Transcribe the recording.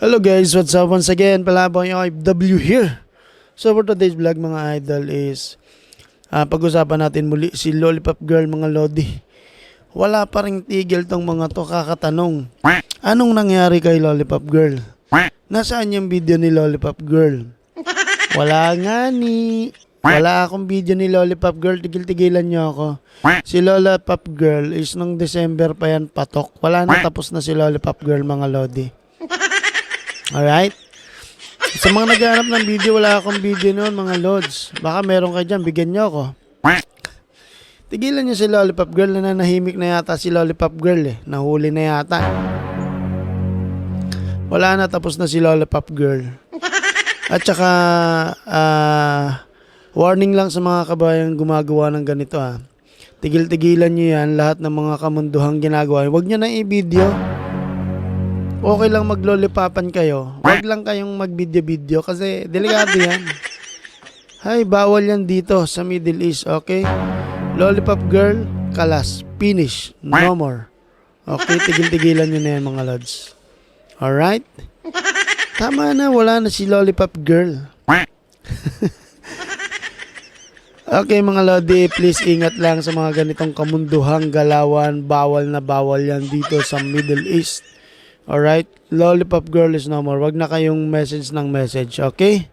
Hello guys, what's up once again? Palabang yung OFW here. So for today's vlog mga idol is pag-usapan natin muli si Lollipop Girl mga lodi. Wala pa ring tigil tong mga to kakatanong. Anong nangyari kay Lollipop Girl? Nasaan yung video ni Lollipop Girl? Wala nga ni. Wala akong video ni Lollipop Girl. Tigil-tigilan nyo ako. Si Lollipop Girl is nung December pa yan patok. Wala na, tapos na si Lollipop Girl mga lodi. Alright? Sa mga naghahanap ng video, wala akong video noon mga lods. Baka meron kayo dyan, bigyan nyo ako. Tigilan nyo si Lollipop Girl. Nananahimik na yata si Lollipop Girl eh. Nahuli na yata. Wala na, tapos na si Lollipop Girl. At saka warning lang sa mga kabayang gumagawa ng ganito ha. Tigil-tigilan nyo yan. Lahat ng mga kamunduhang ginagawa. Huwag nyo na i-video. Okay lang maglolipapan kayo. Huwag lang kayong mag-video-video kasi delikado yan. Hay, bawal yan dito sa Middle East, okay? Lollipop Girl, kalas. Finish. No more. Okay, tigil-tigilan nyo na yan mga lods. Alright? Tama na, wala na si Lollipop Girl. Okay mga lodi, please ingat lang sa mga ganitong kamunduhang galawan. Bawal na bawal yan dito sa Middle East. Alright? Lollipop Girl is no more. Wag na kayong message ng message, okay?